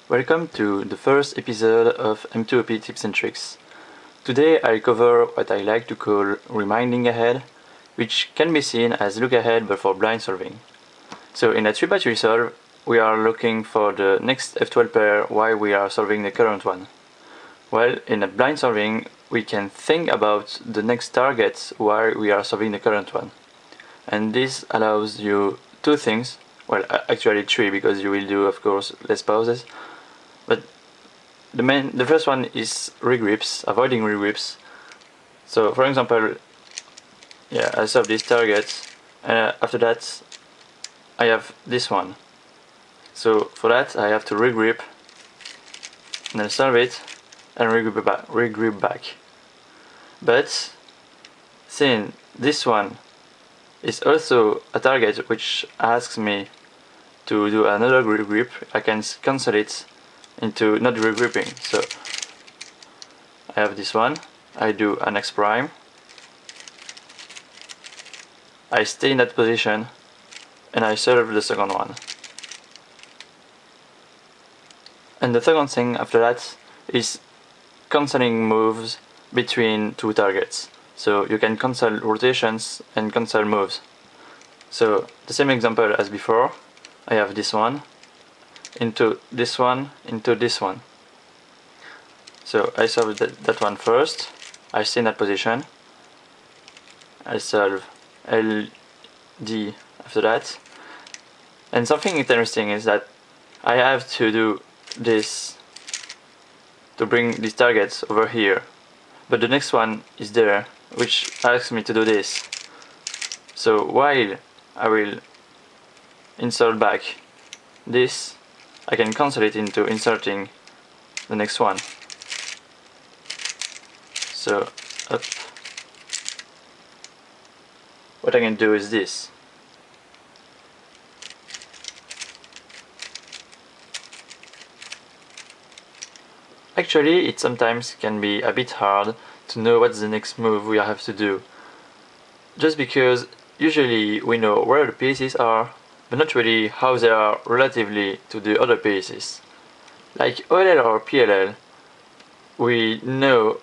Welcome to the first episode of M2OP Tips and Tricks. Today I'll cover what I like to call reminding ahead, which can be seen as look ahead but for blind solving. So in a 3-batch resolve, we are looking for the next F12 pair while we are solving the current one. Well, in a blind solving, we can think about the next targets while we are solving the current one. And this allows you two things, well actually three, because you will do of course less pauses. But the first one is regrips, avoiding regrips. So for example, I solve this target, and after that I have this one. So for that I have to regrip, and then solve it, and regrip back. But since this one is also a target which asks me to do another regrip, I can cancel it into not regripping. So I have this one, I do an X prime, I stay in that position, and I solve the second one. And the second thing after that is cancelling moves between two targets. So you can cancel rotations and cancel moves. So the same example as before, I have this one into this one into this one. So I solve that one first, I stay in that position, I solve LD after that. And something interesting is that I have to do this to bring these targets over here, but the next one is there, which asks me to do this. So while I will insert back this, I can cancel it into inserting the next one. So up. What I can do is this. Actually, it sometimes can be a bit hard to know what's the next move we have to do. Just because usually we know where the pieces are, but not really how they are relatively to the other pieces. Like OLL or PLL, we know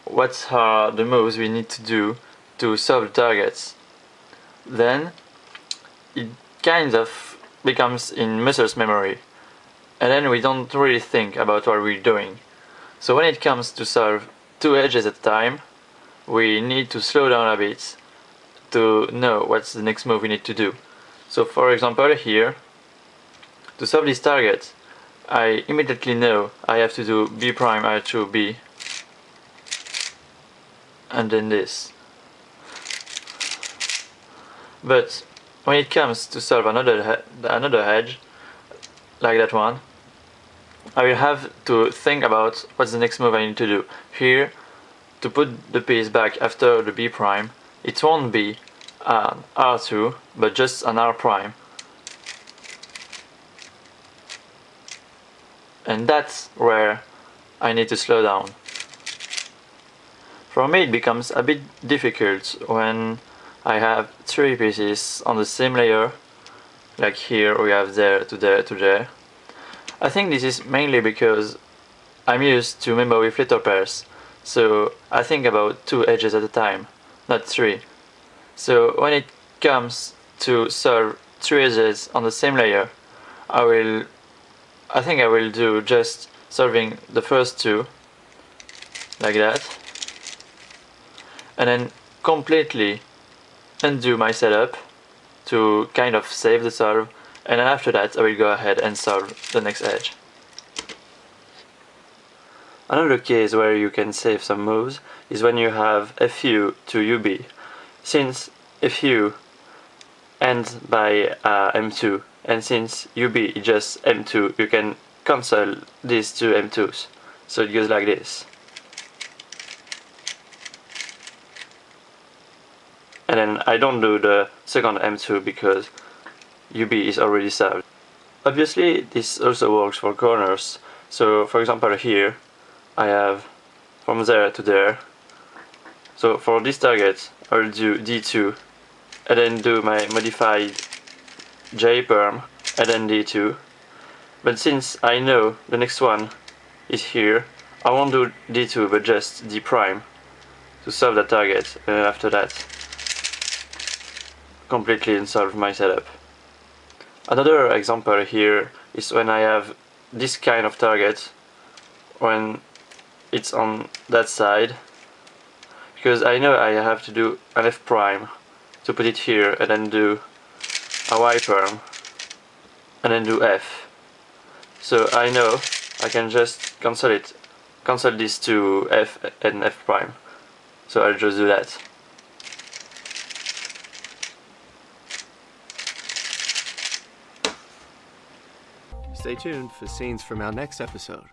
what are the moves we need to do to solve the targets. Then it kind of becomes in muscle memory, and then we don't really think about what we're doing. So when it comes to solve two edges at a time, we need to slow down a bit to know what's the next move we need to do. So for example here, to solve this target, I immediately know I have to do B prime R2 B, and then this. But when it comes to solve another edge, like that one, I will have to think about what's the next move I need to do. Here, to put the piece back after the B prime, it won't be an R2, but just an R prime. And that's where I need to slow down. For me it becomes a bit difficult when I have three pieces on the same layer, like here we have there to there to there. I think this is mainly because I'm used to memory flitter pairs, so I think about two edges at a time, not three. So when it comes to solve three edges on the same layer, I think I will do just solving the first two, like that, and then completely undo my setup to kind of save the solve, and then after that I will go ahead and solve the next edge. Another case where you can save some moves is when you have FU to UB. Since FU ends by M2, and since UB is just M2, you can cancel these two M2s. So it goes like this. And then I don't do the second M2 because UB is already solved. Obviously this also works for corners. So for example here I have from there to there. So for this target I'll do D2 and then do my modified J perm and then D2. But since I know the next one is here, I won't do D2 but just D prime to solve that target. After that, completely unsolve my setup. Another example here is when I have this kind of target, when it's on that side, because I know I have to do an F prime to put it here and then do a Y perm and then do F. So I know I can just cancel these to F and F prime. So I'll just do that. Stay tuned for scenes from our next episode.